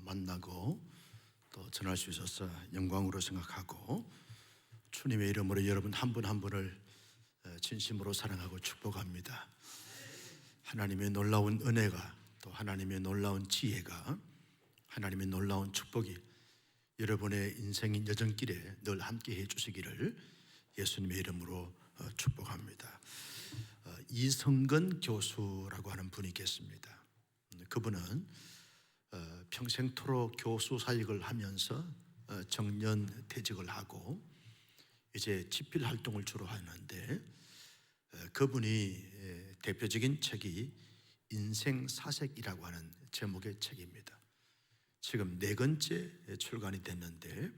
만나고 또 전할 수 있어서 영광으로 생각하고, 주님의 이름으로 여러분 한 분 한 분을 진심으로 사랑하고 축복합니다. 하나님의 놀라운 은혜가, 또 하나님의 놀라운 지혜가, 하나님의 놀라운 축복이 여러분의 인생인 여정길에 늘 함께 해주시기를 예수님의 이름으로 축복합니다. 이성근 교수라고 하는 분이 계십니다. 그분은 평생토록 교수 사역을 하면서 정년 퇴직을 하고 이제 집필 활동을 주로 하는데, 그분이 대표적인 책이 인생사색이라고 하는 제목의 책입니다. 지금 4권째 출간이 됐는데,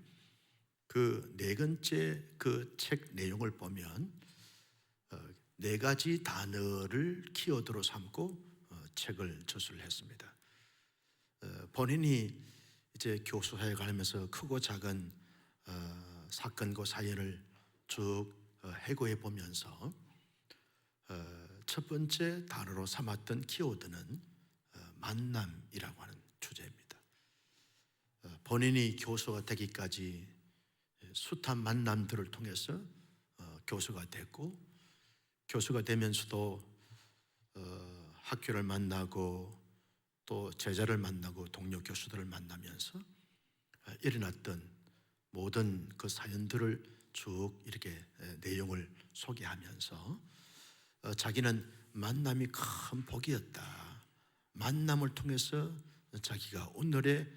그 4권째 그 책 내용을 보면 4가지 단어를 키워드로 삼고 책을 저술을 했습니다. 본인이 이제 교수 사역을 하면서 크고 작은 사건과 사연을 쭉 해고해 보면서 첫 번째 단어로 삼았던 키워드는 만남이라고 하는 주제입니다. 본인이 교수가 되기까지 숱한 만남들을 통해서 교수가 됐고, 교수가 되면서도 학교를 만나고 또 제자를 만나고 동료 교수들을 만나면서 일어났던 모든 그 사연들을 쭉 이렇게 내용을 소개하면서 자기는 만남이 큰 복이었다, 만남을 통해서 자기가 오늘의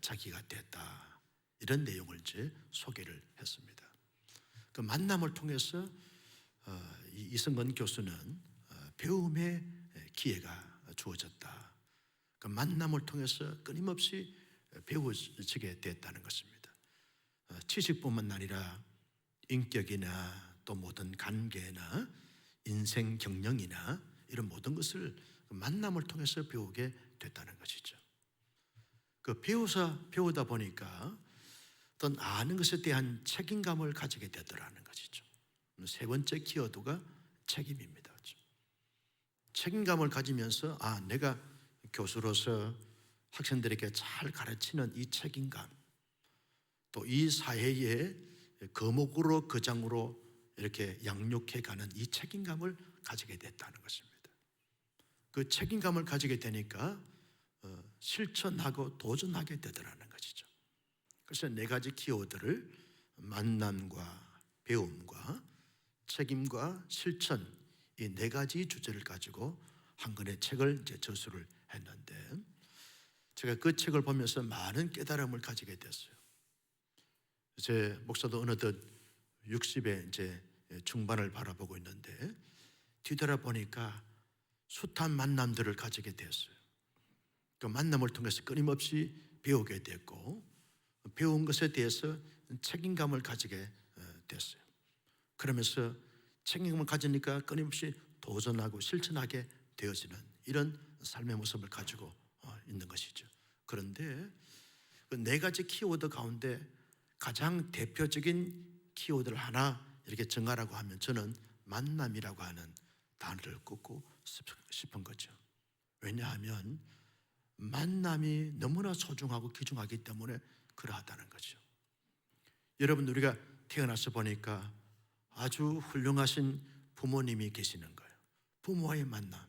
자기가 됐다, 이런 내용을 이제 소개를 했습니다. 그 만남을 통해서 이성근 교수는 배움의 기회가 주어졌다, 그 만남을 통해서 끊임없이 배워지게 됐다는 것입니다. 지식뿐만 아니라 인격이나 또 모든 관계나 인생 경영이나 이런 모든 것을 만남을 통해서 배우게 됐다는 것이죠. 그 배우다 보니까 어떤 아는 것에 대한 책임감을 가지게 되더라는 것이죠. 3번째 키워드가 책임입니다. 책임감을 가지면서 내가 교수로서 학생들에게 잘 가르치는 이 책임감, 또 이 사회의 거목으로 거장으로 이렇게 양육해 가는 이 책임감을 가지게 됐다는 것입니다. 그 책임감을 가지게 되니까 실천하고 도전하게 되더라는 것이죠. 그래서 4가지 키워드를 만남과 배움과 책임과 실천, 이 4가지 주제를 가지고 한 권의 책을 이제 저술을 했는데, 제가 그 책을 보면서 많은 깨달음을 가지게 됐어요. 제 목사도 어느덧 60의 이제 중반을 바라보고 있는데, 뒤돌아보니까 숱한 만남들을 가지게 되었어요. 그 만남을 통해서 끊임없이 배우게 됐고, 배운 것에 대해서 책임감을 가지게 됐어요. 그러면서 책임감을 가지니까 끊임없이 도전하고 실천하게 되어지는 이런 삶의 모습을 가지고 있는 것이죠. 그런데 그 4가지 키워드 가운데 가장 대표적인 키워드를 하나 이렇게 정하라고 하면 저는 만남이라고 하는 단어를 꼽고 싶은 거죠. 왜냐하면 만남이 너무나 소중하고 귀중하기 때문에 그러하다는 거죠. 여러분, 우리가 태어나서 보니까 아주 훌륭하신 부모님이 계시는 거예요. 부모와의 만남.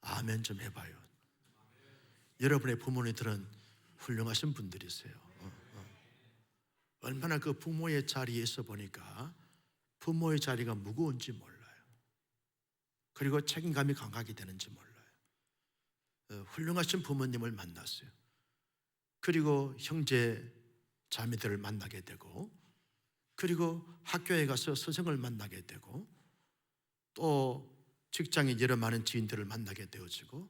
아멘 좀 해봐요. 여러분의 부모님들은 훌륭하신 분들이세요. 얼마나 그 부모의 자리에 있어 보니까 부모의 자리가 무거운지 몰라요. 그리고 책임감이 강하게 되는지 몰라요. 훌륭하신 부모님을 만났어요. 그리고 형제 자매들을 만나게 되고, 그리고 학교에 가서 스승을 만나게 되고, 또 직장에 여러 많은 지인들을 만나게 되어지고,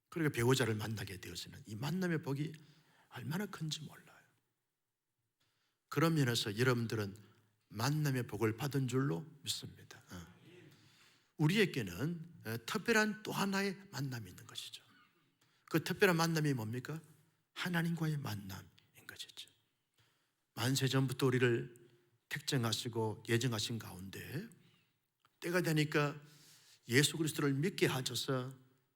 그리고 배우자를 만나게 되어지는 이 만남의 복이 얼마나 큰지 몰라요. 그런 면에서 여러분들은 만남의 복을 받은 줄로 믿습니다. 우리에게는 특별한 또 하나의 만남이 있는 것이죠. 그 특별한 만남이 뭡니까? 하나님과의 만남인 것이죠. 만세전부터 우리를 택정하시고 예정하신 가운데 때가 되니까 예수 그리스도를 믿게 하셔서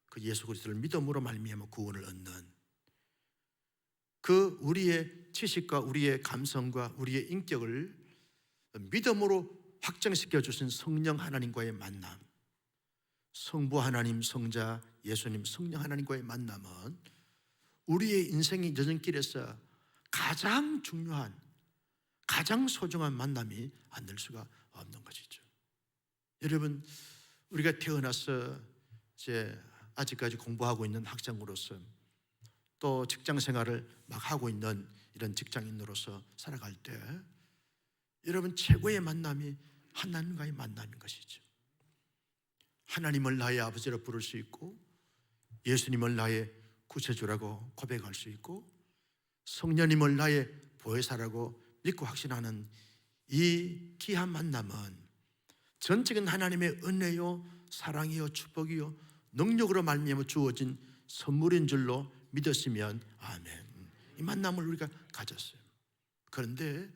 그 예수 그리스도를 믿음으로 말미암아 구원을 얻는 그 우리의 지식과 우리의 감성과 우리의 인격을 믿음으로 확정시켜 주신 성령 하나님과의 만남, 성부 하나님, 성자 예수님, 성령 하나님과의 만남은 우리의 인생의 여정길에서 가장 중요한, 가장 소중한 만남이 안 될 수가 없는 것이죠. 여러분, 우리가 태어나서 이제 아직까지 공부하고 있는 학생으로서, 또 직장 생활을 막 하고 있는 이런 직장인으로서 살아갈 때 여러분, 최고의 만남이 하나님과의 만남인 것이죠. 하나님을 나의 아버지로 부를 수 있고, 예수님을 나의 구세주라고 고백할 수 있고, 성령님을 나의 보혜사라고 믿고 확신하는 이 귀한 만남은 전적인 하나님의 은혜요, 사랑이요, 축복이요, 능력으로 말미암아 주어진 선물인 줄로 믿었으면 아멘. 이 만남을 우리가 가졌어요. 그런데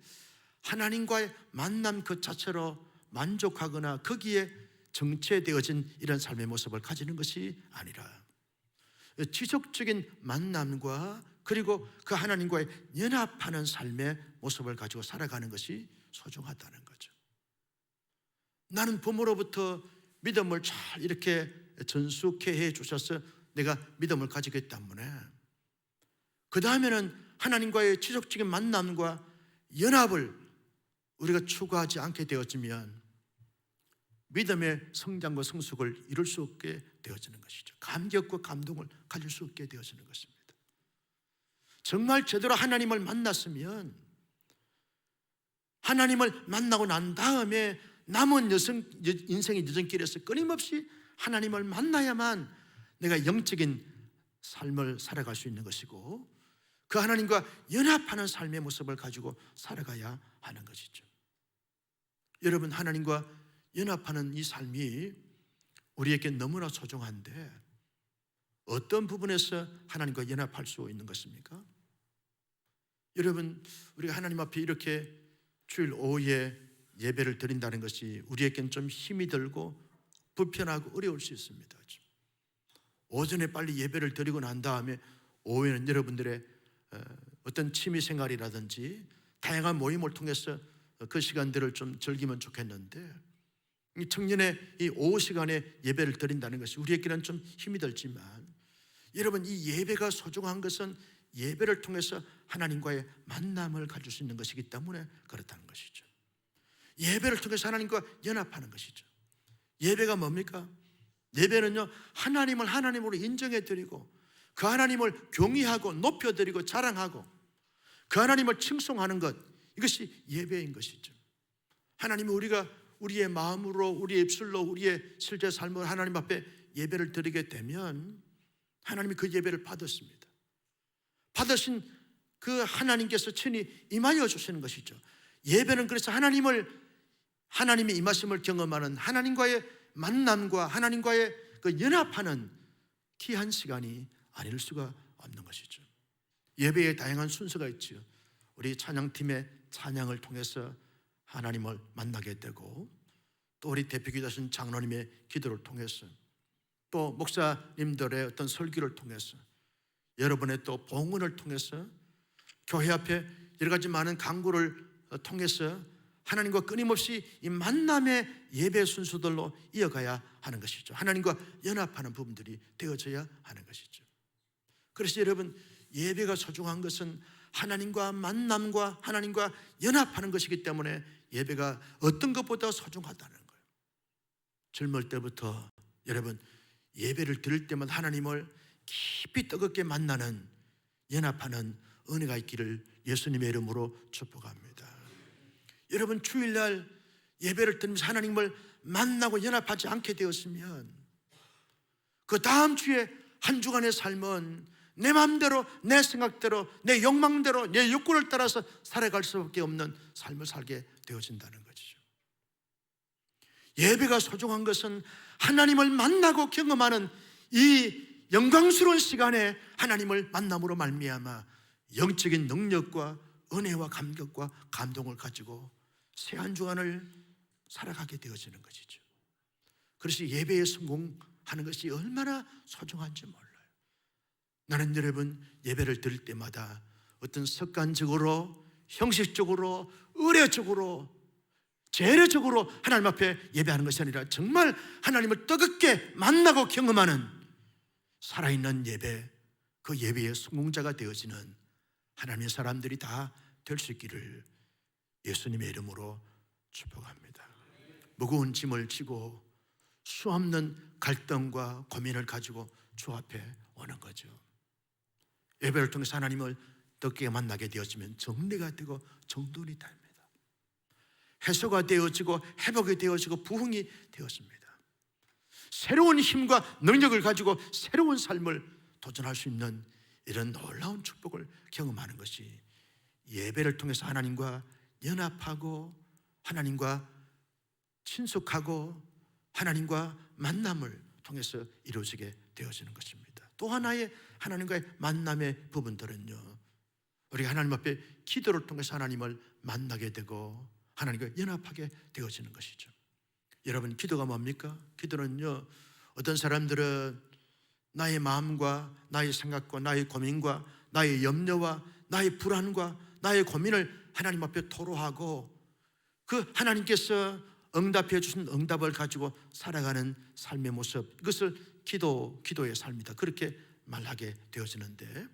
하나님과의 만남 그 자체로 만족하거나 거기에 정체되어진 이런 삶의 모습을 가지는 것이 아니라 지속적인 만남과 그리고 그 하나님과의 연합하는 삶의 모습을 가지고 살아가는 것이 소중하다는 거죠. 나는 부모로부터 믿음을 잘 이렇게 전수케 해 주셔서 내가 믿음을 가지기 때문에 그 다음에는 하나님과의 지속적인 만남과 연합을 우리가 추구하지 않게 되어지면 믿음의 성장과 성숙을 이룰 수 없게 되어지는 것이죠. 감격과 감동을 가질 수 없게 되어지는 것입니다. 정말 제대로 하나님을 만났으면, 하나님을 만나고 난 다음에 남은 인생의 여정길에서 끊임없이 하나님을 만나야만 내가 영적인 삶을 살아갈 수 있는 것이고, 그 하나님과 연합하는 삶의 모습을 가지고 살아가야 하는 것이죠. 여러분, 하나님과 연합하는 이 삶이 우리에게 너무나 소중한데 어떤 부분에서 하나님과 연합할 수 있는 것입니까? 여러분, 우리가 하나님 앞에 이렇게 주일 오후에 예배를 드린다는 것이 우리에겐 좀 힘이 들고 불편하고 어려울 수 있습니다. 오전에 빨리 예배를 드리고 난 다음에 오후에는 여러분들의 어떤 취미 생활이라든지 다양한 모임을 통해서 그 시간들을 좀 즐기면 좋겠는데, 청년의 이 오후 시간에 예배를 드린다는 것이 우리에게는 좀 힘이 들지만, 여러분, 이 예배가 소중한 것은 예배를 통해서 하나님과의 만남을 가질 수 있는 것이기 때문에 그렇다는 것이죠. 예배를 통해서 하나님과 연합하는 것이죠. 예배가 뭡니까? 예배는요, 하나님을 하나님으로 인정해드리고 그 하나님을 경외하고 높여드리고 자랑하고 그 하나님을 칭송하는 것, 이것이 예배인 것이죠. 하나님이 우리가 우리의 마음으로, 우리의 입술로, 우리의 실제 삶으로 하나님 앞에 예배를 드리게 되면 하나님이 그 예배를 받았습니다. 받으신 그 하나님께서 친히 임하여 주시는 것이죠. 예배는 그래서 하나님의 임하심을 경험하는, 하나님과의 만남과 하나님과의 그 연합하는 귀한 시간이 아닐 수가 없는 것이죠. 예배에 다양한 순서가 있죠. 우리 찬양팀의 찬양을 통해서 하나님을 만나게 되고, 또 우리 대표기도하신 장로님의 기도를 통해서, 또 목사님들의 어떤 설교를 통해서, 여러분의 또 봉헌을 통해서, 교회 앞에 여러 가지 많은 강구를 통해서 하나님과 끊임없이 이 만남의 예배 순서들로 이어가야 하는 것이죠. 하나님과 연합하는 부분들이 되어져야 하는 것이죠. 그래서 여러분, 예배가 소중한 것은 하나님과 만남과 하나님과 연합하는 것이기 때문에 예배가 어떤 것보다 소중하다는 거예요. 젊을 때부터 여러분, 예배를 드릴 때마다 하나님을 깊이 뜨겁게 만나는, 연합하는 은혜가 있기를 예수님의 이름으로 축복합니다. 여러분, 주일날 예배를 드리면서 하나님을 만나고 연합하지 않게 되었으면 그 다음 주에 한 주간의 삶은 내 마음대로, 내 생각대로, 내 욕망대로, 내 욕구를 따라서 살아갈 수밖에 없는 삶을 살게 되어진다는 것이죠. 예배가 소중한 것은 하나님을 만나고 경험하는 이 영광스러운 시간에 하나님을 만남으로 말미암아 영적인 능력과 은혜와 감격과 감동을 가지고 새 한 주간을 살아가게 되어지는 것이죠. 그래서 예배에 성공하는 것이 얼마나 소중한지 몰라요. 나는 여러분, 예배를 드릴 때마다 어떤 습관적으로, 형식적으로, 의례적으로, 재래적으로 하나님 앞에 예배하는 것이 아니라 정말 하나님을 뜨겁게 만나고 경험하는 살아있는 예배, 그 예배의 성공자가 되어지는 하나님의 사람들이 다 될 수 있기를 예수님의 이름으로 축복합니다. 무거운 짐을 지고 수없는 갈등과 고민을 가지고 주 앞에 오는 거죠. 예배를 통해서 하나님을 뜨겁게 만나게 되어지면 정리가 되고 정돈이 됩니다. 해소가 되어지고 회복이 되어지고 부흥이 되어집니다. 새로운 힘과 능력을 가지고 새로운 삶을 도전할 수 있는 이런 놀라운 축복을 경험하는 것이 예배를 통해서 하나님과 연합하고 하나님과 친숙하고 하나님과 만남을 통해서 이루어지게 되어지는 것입니다. 또 하나의 하나님과의 만남의 부분들은요, 우리가 하나님 앞에 기도를 통해서 하나님을 만나게 되고 하나님과 연합하게 되어지는 것이죠. 여러분, 기도가 뭡니까? 기도는요, 어떤 사람들은 나의 마음과 나의 생각과 나의 고민과 나의 염려와 나의 불안과 나의 고민을 하나님 앞에 토로하고 그 하나님께서 응답해 주신 응답을 가지고 살아가는 삶의 모습, 이것을 기도의 삶이다, 그렇게 말하게 되어지는데,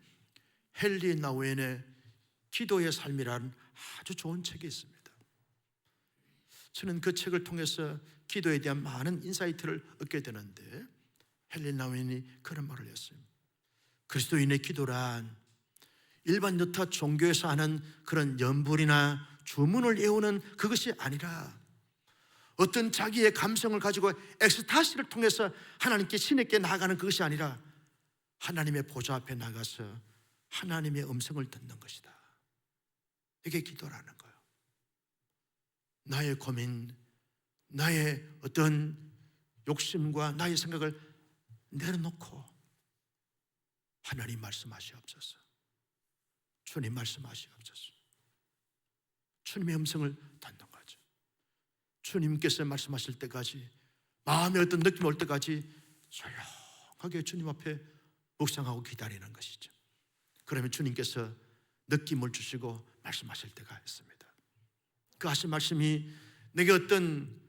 헨리 나우엔의 기도의 삶이라는 아주 좋은 책이 있습니다. 저는 그 책을 통해서 기도에 대한 많은 인사이트를 얻게 되는데, 헨리 나우엔이 그런 말을 했어요. 그리스도인의 기도란 일반 여타 종교에서 하는 그런 연불이나 주문을 외우는 그것이 아니라 어떤 자기의 감성을 가지고 엑스타시를 통해서 하나님께 신에게 나아가는 그것이 아니라 하나님의 보좌 앞에 나가서 하나님의 음성을 듣는 것이다. 이게 기도라는 거예요. 나의 고민, 나의 어떤 욕심과 나의 생각을 내려놓고 하나님 말씀하시옵소서, 주님 말씀하시옵소서. 주님의 음성을 듣는 거죠. 주님께서 말씀하실 때까지, 마음에 어떤 느낌이 올 때까지 조용하게 주님 앞에 묵상하고 기다리는 것이죠. 그러면 주님께서 느낌을 주시고 말씀하실 때가 있습니다. 그 하신 말씀이 내게 어떤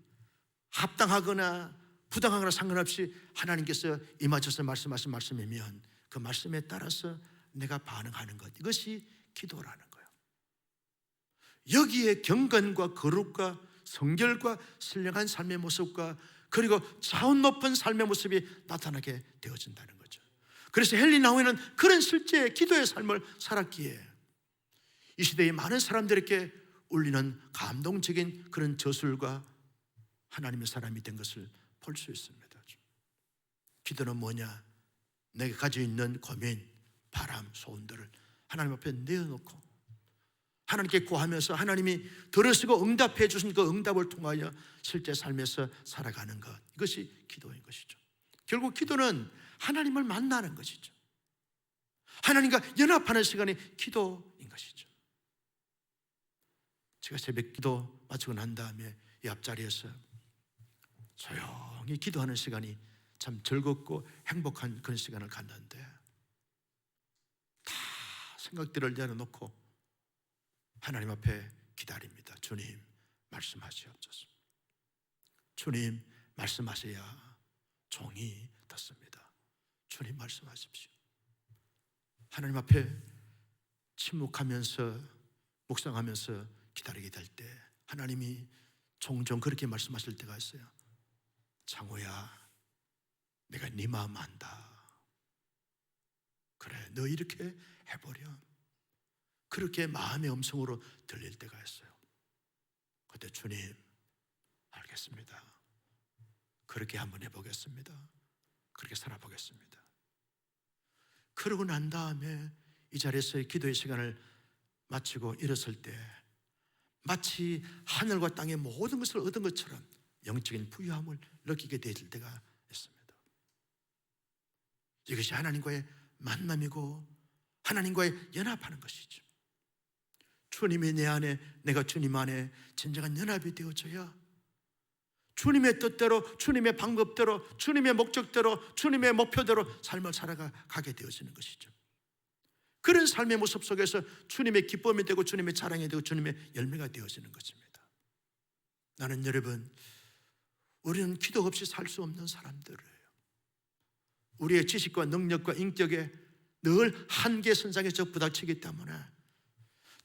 합당하거나 부당하거나 상관없이 하나님께서 임하셔서 말씀하신 말씀이면 그 말씀에 따라서 내가 반응하는 것, 이것이 기도라는 거예요. 여기에 경건과 거룩과 성결과 신령한 삶의 모습과 그리고 차원 높은 삶의 모습이 나타나게 되어진다는 거죠. 그래서 헨리 나우엔은 그런 실제 기도의 삶을 살았기에 이 시대의 많은 사람들에게 울리는 감동적인 그런 저술과 하나님의 사람이 된 것을 볼 수 있습니다. 기도는 뭐냐? 내가 가지고 있는 고민, 바람, 소원들을 하나님 앞에 내어놓고 하나님께 구하면서 하나님이 들으시고 응답해 주신 그 응답을 통하여 실제 삶에서 살아가는 것, 이것이 기도인 것이죠. 결국 기도는 하나님을 만나는 것이죠. 하나님과 연합하는 시간이 기도인 것이죠. 제가 새벽 기도 마치고 난 다음에 이 앞자리에서 조용히 기도하는 시간이 참 즐겁고 행복한 그런 시간을 갖는데, 다 생각들을 내려놓고 하나님 앞에 기다립니다. 주님 말씀하시옵소서. 주님 말씀하셔야 종이 듣습니다. 주님 말씀하십시오. 하나님 앞에 침묵하면서 묵상하면서 기다리게 될 때 하나님이 종종 그렇게 말씀하실 때가 있어요. 장호야, 내가 네 마음 안다. 그래, 너 이렇게 해보렴. 그렇게 마음의 음성으로 들릴 때가 있어요. 그때 주님, 알겠습니다. 그렇게 한번 해보겠습니다. 그렇게 살아보겠습니다. 그러고 난 다음에 이 자리에서의 기도의 시간을 마치고 일었을 때 마치 하늘과 땅의 모든 것을 얻은 것처럼 영적인 부유함을 느끼게 될 때가 있습니다. 이것이 하나님과의 만남이고 하나님과의 연합하는 것이죠. 주님이 내 안에, 내가 주님 안에 진정한 연합이 되어져야 주님의 뜻대로, 주님의 방법대로, 주님의 목적대로, 주님의 목표대로 삶을 살아가게 되어지는 것이죠. 그런 삶의 모습 속에서 주님의 기쁨이 되고 주님의 자랑이 되고 주님의 열매가 되어지는 것입니다. 나는 여러분, 우리는 기도 없이 살 수 없는 사람들이에요. 우리의 지식과 능력과 인격에 늘 한계 선상에서 부닥치기 때문에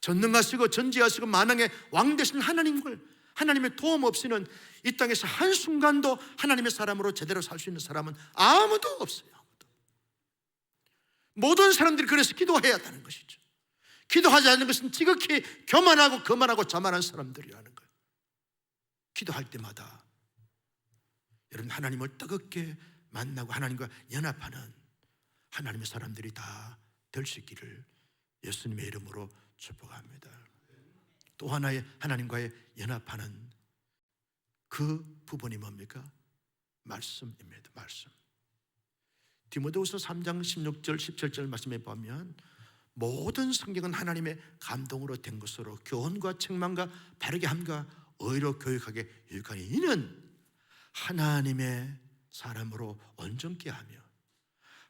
전능하시고 전지하시고 만왕의 왕 되신 하나님의 도움 없이는 이 땅에서 한순간도 하나님의 사람으로 제대로 살 수 있는 사람은 아무도 없어요. 아무도. 모든 사람들이 그래서 기도해야 한다는 것이죠. 기도하지 않는 것은 지극히 교만하고 거만하고 자만한 사람들이라는 거예요. 기도할 때마다 여러분, 하나님을 뜨겁게 만나고 하나님과 연합하는 하나님의 사람들이 다 될 수 있기를 예수님의 이름으로 축복합니다. 또 하나의 하나님과의 연합하는 그 부분이 뭡니까? 말씀입니다. 말씀. 디모데후서 3장 16절 17절 말씀에 보면 모든 성경은 하나님의 감동으로 된 것으로 교훈과 책망과 바르게 함과 의로 교육하게 유익하니 이는 하나님의 사람으로 온전케 하며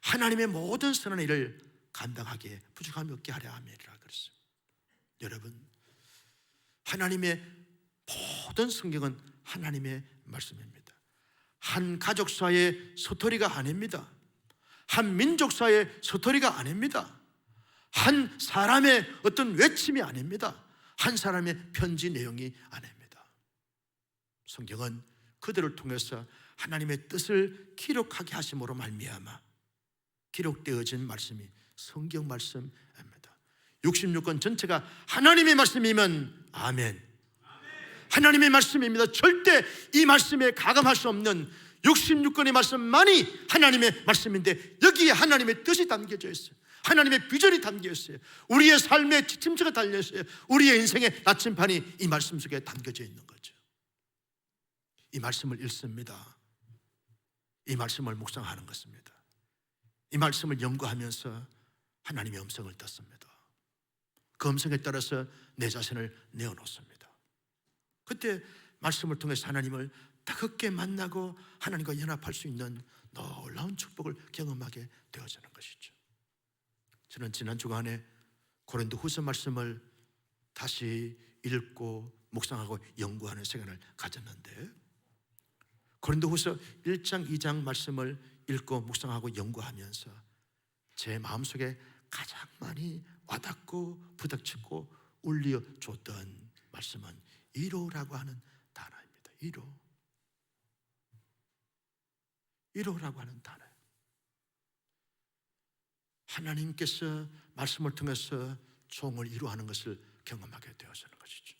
하나님의 모든 선한 일을 감당하기에 부족함이 없게 하려 함이라 그랬어요. 여러분, 하나님의 모든 성경은 하나님의 말씀입니다. 한 가족사의 스토리가 아닙니다. 한 민족사의 스토리가 아닙니다. 한 사람의 어떤 외침이 아닙니다. 한 사람의 편지 내용이 아닙니다. 성경은 그들을 통해서 하나님의 뜻을 기록하게 하심으로 말미암아 기록되어진 말씀이 성경 말씀입니다. 66권 전체가 하나님의 말씀이면 아멘. 하나님의 말씀입니다. 절대 이 말씀에 가감할 수 없는 66권의 말씀만이 하나님의 말씀인데 여기에 하나님의 뜻이 담겨져 있어요. 하나님의 비전이 담겨 있어요. 우리의 삶의 지침서가 달려 있어요. 우리의 인생의 나침판이 이 말씀 속에 담겨져 있는 거죠. 이 말씀을 읽습니다. 이 말씀을 묵상하는 것입니다. 이 말씀을 연구하면서 하나님의 음성을 듣습니다. 그 음성에 따라서 내 자신을 내어놓습니다. 그때 말씀을 통해서 하나님을 뜨겁게 만나고 하나님과 연합할 수 있는 놀라운 축복을 경험하게 되어지는 것이죠. 저는 지난 주간에 고린도후서 말씀을 다시 읽고 묵상하고 연구하는 시간을 가졌는데 고린도후서 1장 2장 말씀을 읽고 묵상하고 연구하면서 제 마음속에 가장 많이 와닿고 부닥치고 울려줬던 말씀은 이로라고 하는 단어입니다. 이로라고 하는 단어예요. 하나님께서 말씀을 통해서 종을 이루하는 것을 경험하게 되어지는 것이죠.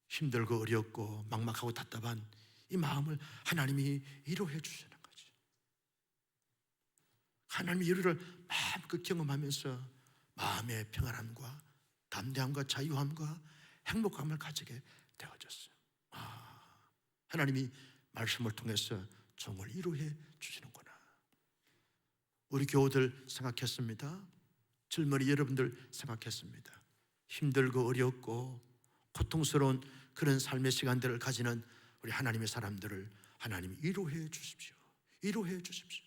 힘들고 어렵고 막막하고 답답한 이 마음을 하나님이 위로해 주시는 거죠. 하나님의 위로를 마음껏 경험하면서 마음의 평안함과 담대함과 자유함과 행복감을 가지게 되어졌어요. 하나님이 말씀을 통해서 종을 위로해 주시는구나. 우리 교우들 생각했습니다. 젊은이 여러분들 생각했습니다. 힘들고 어렵고 고통스러운 그런 삶의 시간들을 가지는 우리 하나님의 사람들을 하나님이 위로해 주십시오. 위로해 주십시오.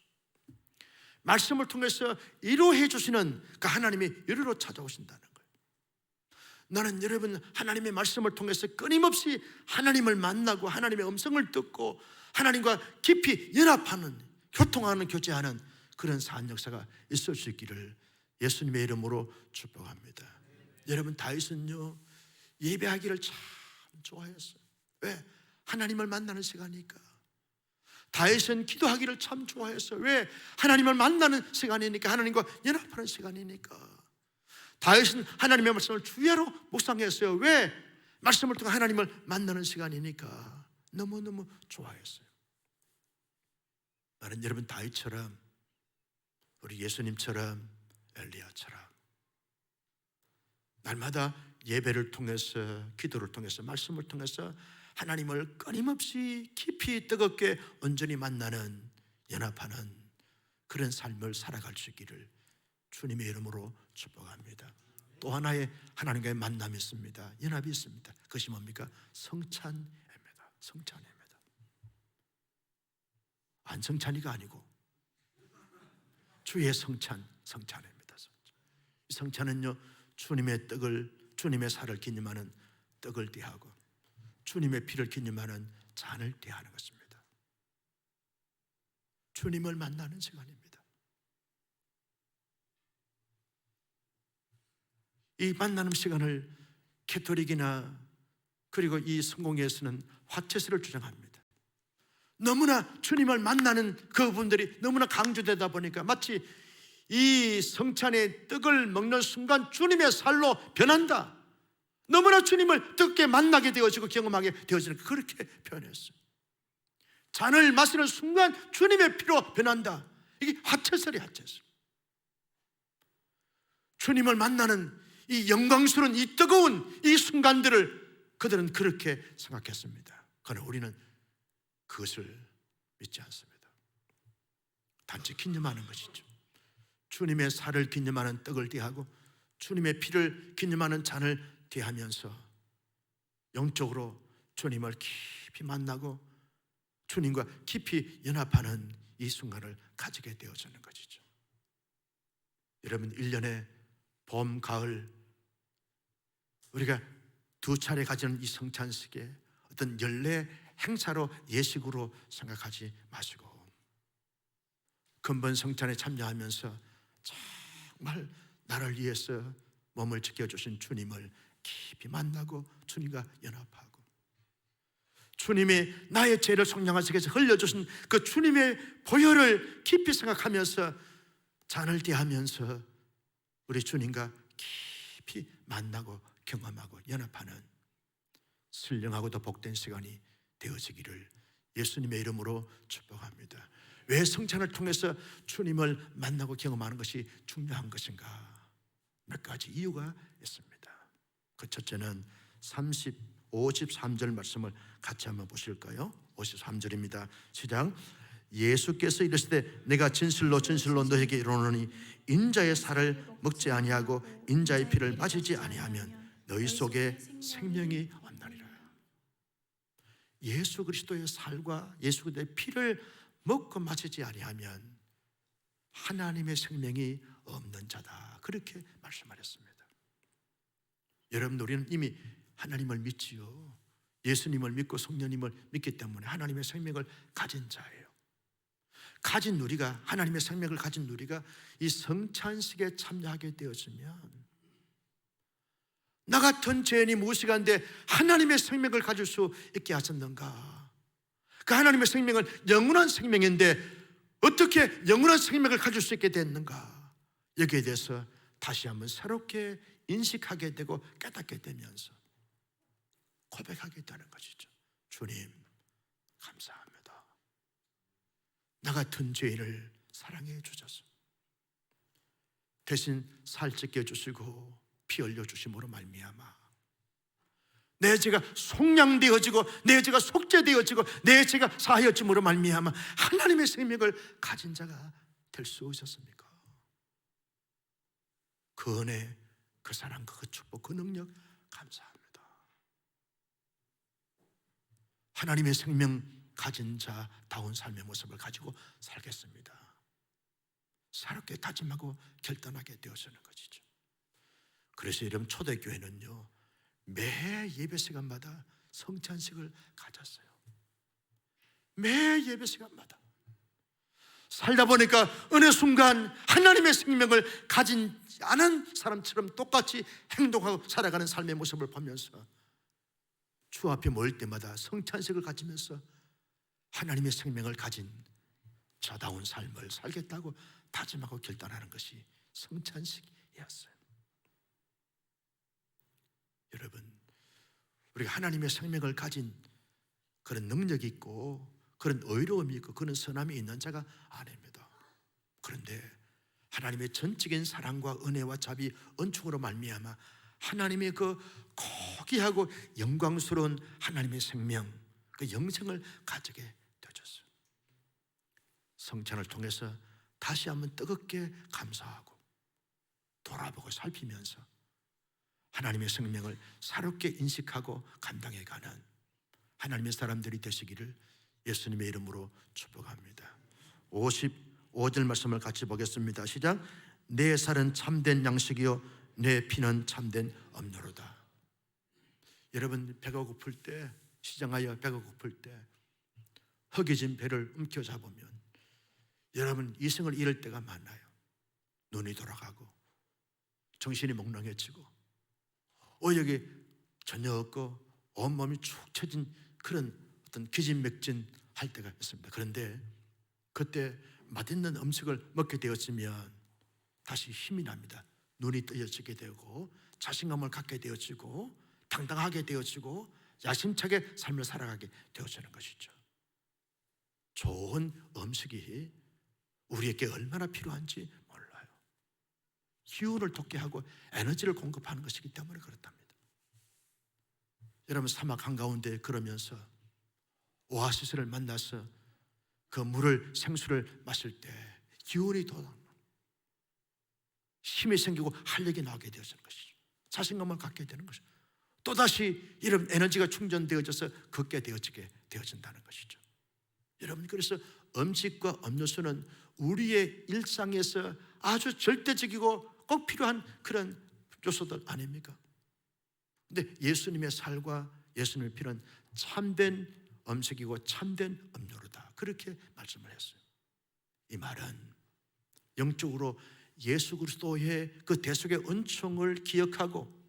말씀을 통해서 위로해 주시는 그 하나님의 위로로 찾아오신다는 거예요. 나는 여러분 하나님의 말씀을 통해서 끊임없이 하나님을 만나고 하나님의 음성을 듣고 하나님과 깊이 연합하는, 교통하는, 교제하는 그런 사안 역사가 있을 수 있기를 예수님의 이름으로 축복합니다. 여러분 다윗은요 예배하기를 참 좋아했어요. 왜? 하나님을 만나는 시간이니까. 다윗은 기도하기를 참 좋아했어요. 왜? 하나님을 만나는 시간이니까. 하나님과 연합하는 시간이니까. 다윗은 하나님의 말씀을 주야로 묵상했어요. 왜? 말씀을 통해 하나님을 만나는 시간이니까. 너무너무 좋아했어요. 나는 여러분 다윗처럼, 우리 예수님처럼, 엘리야처럼 날마다 예배를 통해서, 기도를 통해서, 말씀을 통해서 하나님을 끊임없이 깊이 뜨겁게 온전히 만나는, 연합하는 그런 삶을 살아갈 수 있기를 주님의 이름으로 축복합니다. 또 하나의 하나님과의 만남이 있습니다. 연합이 있습니다. 그것이 뭡니까? 성찬입니다. 성찬입니다. 안성찬이가 아니고 주의 성찬, 성찬입니다. 이 성찬은요, 주님의 떡을, 주님의 살을 기념하는 떡을 대하고 주님의 피를 기념하는 잔을 대하는 것입니다. 주님을 만나는 시간입니다. 이 만나는 시간을 캐토릭이나 그리고 이 성공회에서는 화채수를 주장합니다. 너무나 주님을 만나는 그분들이 너무나 강조되다 보니까 마치 이 성찬의 떡을 먹는 순간 주님의 살로 변한다, 너무나 주님을 뜨겁게 만나게 되어지고 경험하게 되어지는, 그렇게 표현했어요. 잔을 마시는 순간 주님의 피로 변한다. 이게 화채설이 화채설. 주님을 만나는 이 영광스러운 이 뜨거운 이 순간들을 그들은 그렇게 생각했습니다. 그러나 우리는 그것을 믿지 않습니다. 단지 기념하는 것이죠. 주님의 살을 기념하는 떡을 대하고 주님의 피를 기념하는 잔을 대하면서 영적으로 주님을 깊이 만나고 주님과 깊이 연합하는 이 순간을 가지게 되어지는 것이죠. 여러분, 1년에 봄, 가을 우리가 두 차례 가지는 이 성찬식에 어떤 연례 행사로, 예식으로 생각하지 마시고 근본 성찬에 참여하면서 정말 나를 위해서 몸을 지켜주신 주님을 깊이 만나고 주님과 연합하고 주님이 나의 죄를 속량하시기 위해서 흘려주신 그 주님의 보혈을 깊이 생각하면서 잔을 대하면서 우리 주님과 깊이 만나고 경험하고 연합하는 신령하고도 복된 시간이 되어지기를 예수님의 이름으로 축복합니다. 왜 성찬을 통해서 주님을 만나고 경험하는 것이 중요한 것인가? 몇 가지 이유가 있습니다. 그 첫째는 53절 말씀을 같이 한번 보실까요? 53절입니다. 시작. 예수께서 이르시되 내가 진실로 진실로 너에게 이르노니 인자의 살을 먹지 아니하고 인자의 피를 마시지 아니하면 너희 속에 생명이 없나리라. 예수 그리스도의 살과 예수 그리스도의 피를 먹고 마시지 아니하면 하나님의 생명이 없는 자다, 그렇게 말씀하셨습니다. 여러분, 우리는 이미 하나님을 믿지요. 예수님을 믿고 성령님을 믿기 때문에 하나님의 생명을 가진 자예요. 가진 우리가, 하나님의 생명을 가진 우리가 이 성찬식에 참여하게 되었으면 나 같은 죄인이 무엇이간데 하나님의 생명을 가질 수 있게 하셨는가? 그 하나님의 생명은 영원한 생명인데 어떻게 영원한 생명을 가질 수 있게 됐는가? 여기에 대해서 다시 한번 새롭게 인식하게 되고 깨닫게 되면서 고백하게 되는 것이죠. 주님, 감사합니다. 나 같은 죄인을 사랑해 주셔서 대신 살 찢겨 주시고 피 흘려 주심으로 말미암아 내 죄가 속량되어지고 내 죄가 속죄되어지고 내 죄가 사하여짐으로 말미암아 하나님의 생명을 가진 자가 될 수 있었습니까? 그 은혜, 그 사랑, 그 축복, 그 능력 감사합니다. 하나님의 생명 가진 자다운 삶의 모습을 가지고 살겠습니다. 새롭게 다짐하고 결단하게 되어서는 것이죠. 그래서 여러분, 초대교회는요 매 예배 시간마다 성찬식을 가졌어요. 매 예배 시간마다 살다 보니까 어느 순간 하나님의 생명을 가진 않은 사람처럼 똑같이 행동하고 살아가는 삶의 모습을 보면서 주 앞에 모일 때마다 성찬식을 가지면서 하나님의 생명을 가진 저다운 삶을 살겠다고 다짐하고 결단하는 것이 성찬식이었어요. 여러분, 우리가 하나님의 생명을 가진 그런 능력이 있고 그런 의로움이 있고 그런 선함이 있는 자가 아닙니다. 그런데 하나님의 전적인 사랑과 은혜와 자비, 은총으로 말미암아 하나님의 그 고귀하고 영광스러운 하나님의 생명, 그 영생을 가지게 되어졌어요. 성찬을 통해서 다시 한번 뜨겁게 감사하고 돌아보고 살피면서 하나님의 생명을 새롭게 인식하고 감당해가는 하나님의 사람들이 되시기를 예수님의 이름으로 축복합니다. 55절 말씀을 같이 보겠습니다. 시작. 내 살은 참된 양식이요 내 피는 참된 음료로다. 여러분, 배가 고플 때, 시장하여 배가 고플 때 허기진 배를 움켜잡으면 여러분 이성을 잃을 때가 많아요. 눈이 돌아가고 정신이 몽롱해지고 의욕이 전혀 없고 온몸이 축 처진 그런 어떤 기진맥진할 때가 있습니다. 그런데 그때 맛있는 음식을 먹게 되었으면 다시 힘이 납니다. 눈이 뜨여지게 되고 자신감을 갖게 되어지고 당당하게 되어지고 야심차게 삶을 살아가게 되어지는 것이죠. 좋은 음식이 우리에게 얼마나 필요한지 몰라요. 기운을 돋게 하고 에너지를 공급하는 것이기 때문에 그렇답니다. 여러분, 사막 한가운데 걸으면서 오아시스를 만나서 그 물을, 생수를 마실 때 기운이 돋아 힘이 생기고 활력이 나게 되어지는 것이죠. 자신감을 갖게 되는 것이죠. 또다시 이런 에너지가 충전되어져서 걷게 되어진다는 것이죠. 여러분, 그래서 음식과 음료수는 우리의 일상에서 아주 절대적이고 꼭 필요한 그런 요소들 아닙니까? 근데 예수님의 살과 예수님의 피는 참된 음식이고 참된 음료로다, 그렇게 말씀을 했어요. 이 말은 영적으로 예수 그리스도의 그 대속의 은총을 기억하고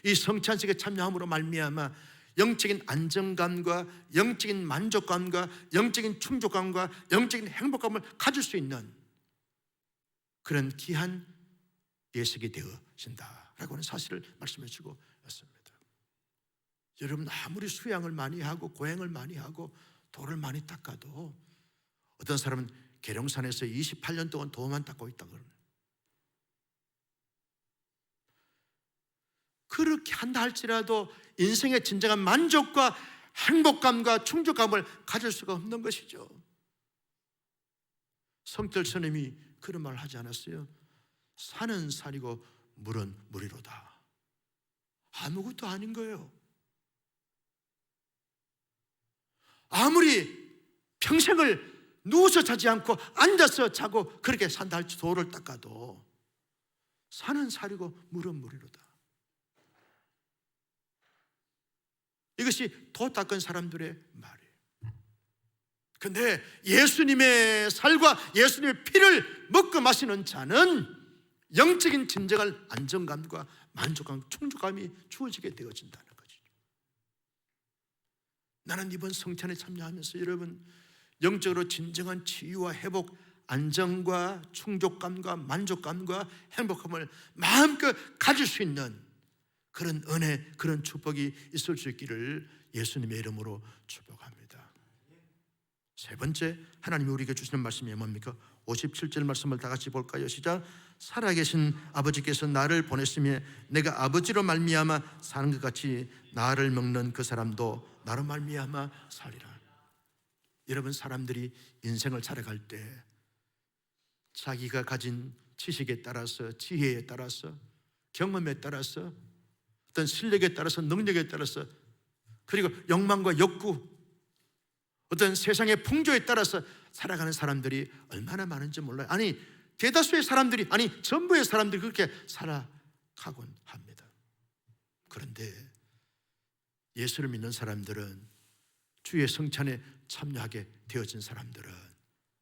이 성찬식에 참여함으로 말미암아 영적인 안정감과 영적인 만족감과 영적인 충족감과 영적인 행복감을 가질 수 있는 그런 귀한 예식이 되어진다라고 하는 사실을 말씀해 주고 있습니다. 여러분, 아무리 수양을 많이 하고 고행을 많이 하고 돌을 많이 닦아도 어떤 사람은 계룡산에서 28년 동안 돌만 닦고 있다고 그러는, 그렇게 한다 할지라도 인생의 진정한 만족과 행복감과 충족감을 가질 수가 없는 것이죠. 성철 스님이 그런 말을 하지 않았어요? 산은 산이고 물은 물이로다. 아무것도 아닌 거예요. 아무리 평생을 누워서 자지 않고 앉아서 자고 그렇게 산다 할지 돌을 닦아도 산은 산이고 물은 물이로다. 이것이 도 닦은 사람들의 말이에요. 그런데 예수님의 살과 예수님의 피를 먹고 마시는 자는 영적인 진정한 안정감과 만족감, 충족감이 주어지게 되어진다는 거죠. 나는 이번 성찬에 참여하면서 여러분, 영적으로 진정한 치유와 회복, 안정과 충족감과 만족감과 행복감을 마음껏 가질 수 있는 그런 은혜, 그런 축복이 있을 수 있기를 예수님의 이름으로 축복합니다. 세 번째, 하나님이 우리에게 주시는 말씀이 뭡니까? 57절 말씀을 다 같이 볼까요? 시작. 살아계신 아버지께서 나를 보냈으며 내가 아버지로 말미암아 사는 것 같이 나를 먹는 그 사람도 나로 말미암아 살리라. 여러분, 사람들이 인생을 살아갈 때 자기가 가진 지식에 따라서, 지혜에 따라서, 경험에 따라서, 어떤 실력에 따라서, 능력에 따라서, 그리고 욕망과 욕구, 어떤 세상의 풍조에 따라서 살아가는 사람들이 얼마나 많은지 몰라요. 아니, 대다수의 사람들이, 아니 전부의 사람들이 그렇게 살아가곤 합니다. 그런데 예수를 믿는 사람들은, 주의 성찬에 참여하게 되어진 사람들은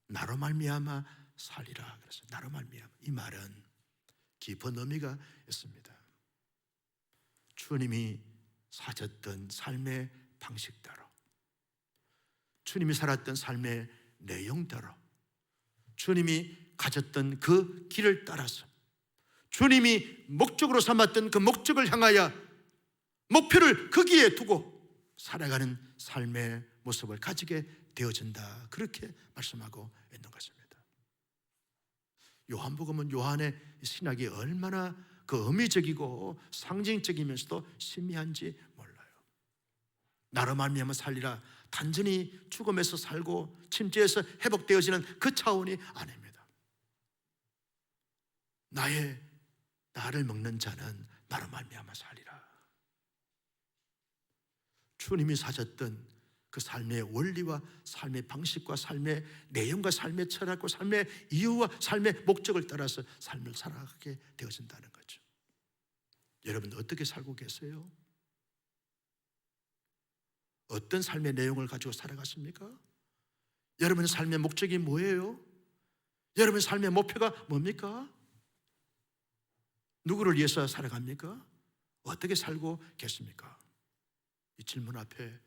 나로 말미암아 살리라 그래서 나로 말미암아, 이 말은 깊은 의미가 있습니다. 주님이 사셨던 삶의 방식대로, 주님이 살았던 삶의 내용대로, 주님이 가졌던 그 길을 따라서, 주님이 목적으로 삼았던 그 목적을 향하여 목표를 거기에 두고 살아가는 삶의 모습을 가지게 되어진다, 그렇게 말씀하고 있는 것입니다. 요한복음은 요한의 신학이 얼마나 그 의미적이고 상징적이면서도 신미한지 몰라요. 나로 말미암아 살리라, 단전히 죽음에서 살고 침체에서 회복되어지는 그 차원이 아닙니다. 나를 먹는 자는 나로 말미암아 살리라. 주님이 사셨던 그 삶의 원리와 삶의 방식과 삶의 내용과 삶의 철학과 삶의 이유와 삶의 목적을 따라서 삶을 살아가게 되어진다는 거죠. 여러분 어떻게 살고 계세요? 어떤 삶의 내용을 가지고 살아가십니까? 여러분의 삶의 목적이 뭐예요? 여러분의 삶의 목표가 뭡니까? 누구를 위해서 살아갑니까? 어떻게 살고 계십니까? 이 질문 앞에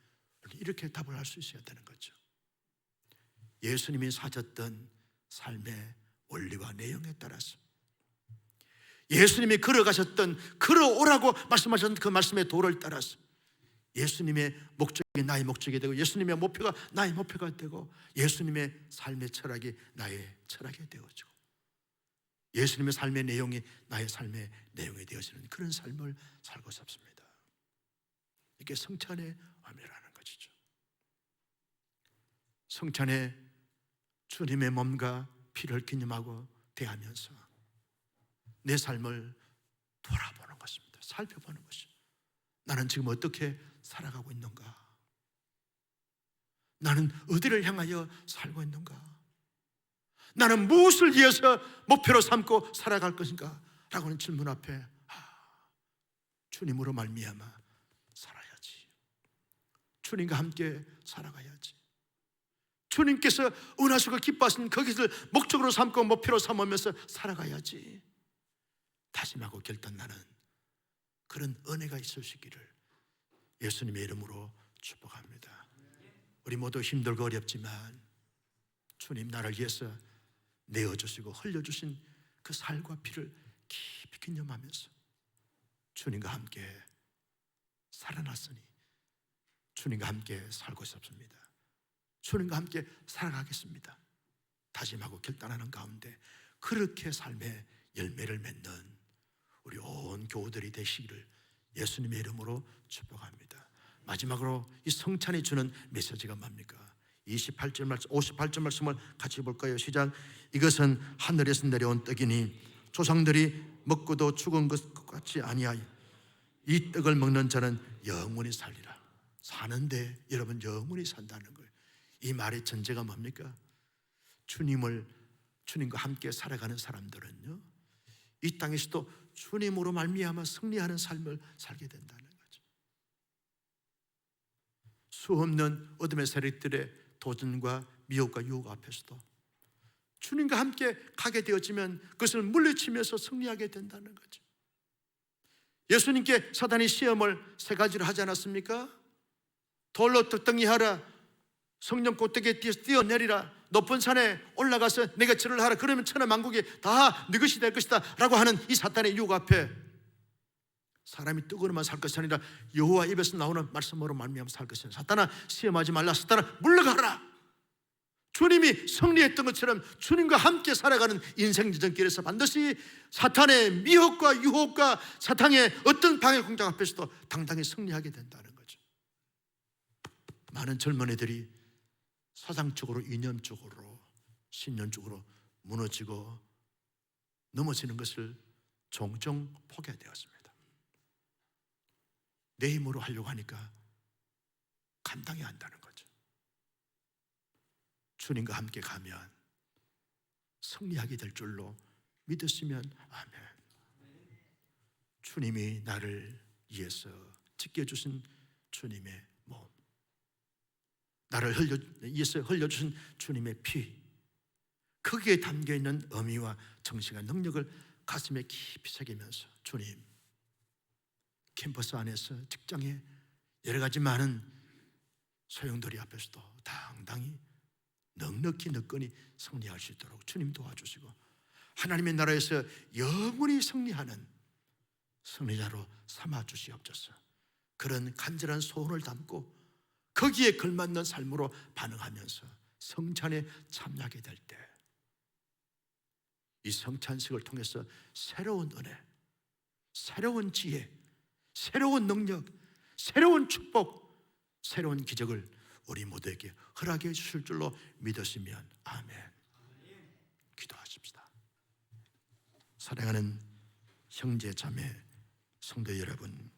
이렇게 답을 할 수 있어야 되는 거죠. 예수님이 사셨던 삶의 원리와 내용에 따라서, 예수님이 걸어가셨던, 걸어오라고 말씀하셨던 그 말씀의 도를 따라서 예수님의 목적이 나의 목적이 되고, 예수님의 목표가 나의 목표가 되고, 예수님의 삶의 철학이 나의 철학이 되어지고, 예수님의 삶의 내용이 나의 삶의 내용이 되어지는 그런 삶을 살고 싶습니다. 이게 성찬의 의미라는 것이죠. 성찬에 주님의 몸과 피를 기념하고 대하면서 내 삶을 돌아보는 것입니다. 살펴보는 것이죠. 나는 지금 어떻게 살아가고 있는가? 나는 어디를 향하여 살고 있는가? 나는 무엇을 위해서 목표로 삼고 살아갈 것인가? 라고 하는 질문 앞에 주님으로 말미암아 살아야지, 주님과 함께 살아가야지, 주님께서 원하시고 기뻐하시는 거기를 목적으로 삼고 목표로 삼으면서 살아가야지 다짐하고 결단나는 그런 은혜가 있으시기를 예수님의 이름으로 축복합니다. 우리 모두 힘들고 어렵지만 주님 나를 위해서 내어주시고 흘려주신 그 살과 피를 깊이 기념하면서 주님과 함께 살아났으니 주님과 함께 살고 싶습니다. 주님과 함께 살아가겠습니다. 다짐하고 결단하는 가운데 그렇게 삶의 열매를 맺는 우리 온 교우들이 되시기를 예수님의 이름으로 축복합니다. 마지막으로 이 성찬이 주는 메시지가 뭡니까? 58절 말씀, 58절 말씀을 같이 볼까요? 시작. 이것은 하늘에서 내려온 떡이니 조상들이 먹고도 죽은 것 같지 아니하여 이 떡을 먹는 자는 영원히 살리라. 사는데 여러분 영원히 산다는 거예요. 이 말의 전제가 뭡니까? 주님과 함께 살아가는 사람들은요, 이 땅에서도 주님으로 말미암아 승리하는 삶을 살게 된다는 거죠. 수없는 어둠의 세력들의 도전과 미혹과 유혹 앞에서도 주님과 함께 가게 되어지면 그것을 물리치면서 승리하게 된다는 거죠. 예수님께 사단이 시험을 3가지를 하지 않았습니까? 돌로 떡덩이 하라, 성령 꼭대기에 뛰어내리라, 높은 산에 올라가서 내가 절을 하라, 그러면 천하만국이 다 네 것이 될 것이다 라고 하는 이 사탄의 유혹 앞에 사람이 떡으로만 살 것이 아니라 여호와 입에서 나오는 말씀으로 말미암아 살 것이다. 사탄아 시험하지 말라, 사탄아 물러가라. 주님이 승리했던 것처럼 주님과 함께 살아가는 인생 지정길에서 반드시 사탄의 미혹과 유혹과 사탄의 어떤 방해 공작 앞에서도 당당히 승리하게 된다는 거죠. 많은 젊은이들이 사상적으로, 이념적으로, 신념적으로 무너지고 넘어지는 것을 종종 포기하게 되었습니다. 내 힘으로 하려고 하니까 감당이 안 되는 거죠. 주님과 함께 가면 승리하게 될 줄로 믿으시면 아멘. 주님이 나를 위해서 지켜주신 주님의 몸, 나를 위해서 흘려주신 주님의 피, 거기에 담겨있는 의미와 정신과 능력을 가슴에 깊이 새기면서 주님, 캠퍼스 안에서 직장에 여러 가지 많은 소용돌이 앞에서도 당당히 넉넉히 너끈히 승리할 수 있도록 주님 도와주시고 하나님의 나라에서 영원히 승리하는 승리자로 삼아 주시옵소서. 그런 간절한 소원을 담고 거기에 걸맞는 삶으로 반응하면서 성찬에 참여하게 될 때 이 성찬식을 통해서 새로운 은혜, 새로운 지혜, 새로운 능력, 새로운 축복, 새로운 기적을 우리 모두에게 허락해 주실 줄로 믿으시면 아멘. 기도하십시다. 사랑하는 형제 자매 성도 여러분,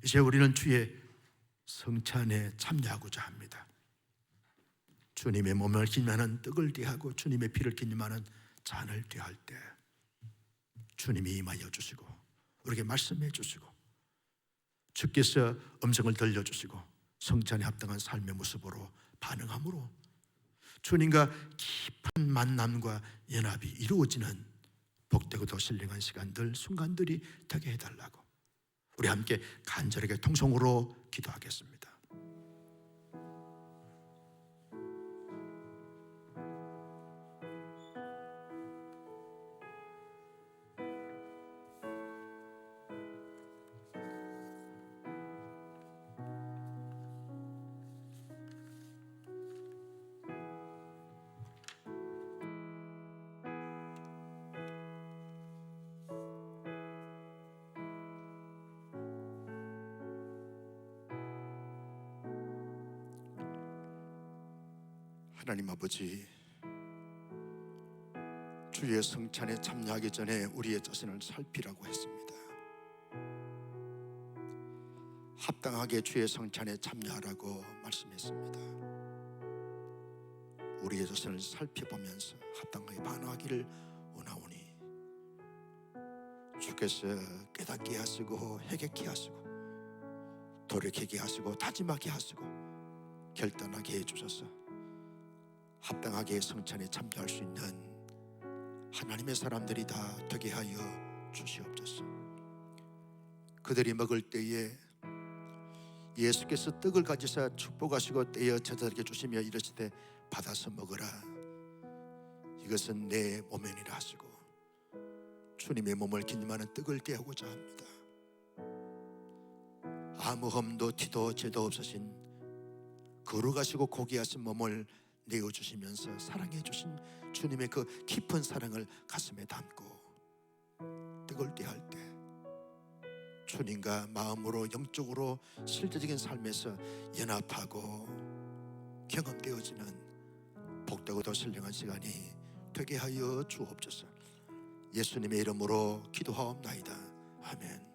이제 우리는 주의 성찬에 참여하고자 합니다. 주님의 몸을 기념하는 떡을 대하고 주님의 피를 기념하는 잔을 대할 때 주님이 임하여 주시고 우리에게 말씀해 주시고 주께서 음성을 들려주시고 성찬에 합당한 삶의 모습으로 반응함으로 주님과 깊은 만남과 연합이 이루어지는 복되고도 신령한 시간들, 순간들이 되게 해달라고 우리 함께 간절하게 통성으로 기도하겠습니다. 하나님 아버지, 주의 성찬에 참여하기 전에 우리의 자신을 살피라고 했습니다. 합당하게 주의 성찬에 참여하라고 말씀했습니다. 우리의 자신을 살펴보면서 합당하게 반응하기를 원하오니 주께서 깨닫게 하시고 회개케 하시고 돌이키게 하시고 다짐하게 하시고 결단하게 해주셔서 합당하게 성찬에 참여할 수 있는 하나님의 사람들이 다 되게 하여 주시옵소서. 그들이 먹을 때에 예수께서 떡을 가지사 축복하시고 떼어 제자들에게 주시며 이르시되 받아서 먹으라, 이것은 내 몸이니라 하시고 주님의 몸을 기념하는 떡을 떼어고자 합니다. 아무 험도 티도 죄도 없으신 거룩하시고 고귀하신 몸을 내어주시면서 사랑해 주신 주님의 그 깊은 사랑을 가슴에 담고 떡을 떼할 때 주님과 마음으로 영적으로 실제적인 삶에서 연합하고 경험되어지는 복되고도 신령한 시간이 되게 하여 주옵소서. 예수님의 이름으로 기도하옵나이다. 아멘.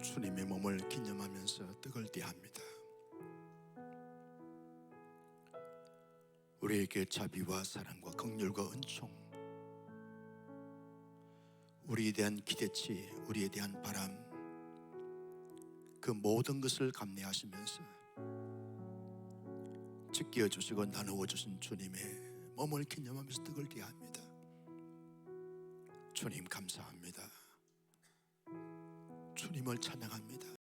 주님의 몸을 기념하면서 떡을 떼합니다. 우리에게 자비와 사랑과 긍휼과 은총, 우리에 대한 기대치, 우리에 대한 바람, 그 모든 것을 감내하시면서 지켜 주시고 나누어 주신 주님의 몸을 기념하면서 떡을 떼합니다. 주님 감사합니다. 주님을 찬양합니다.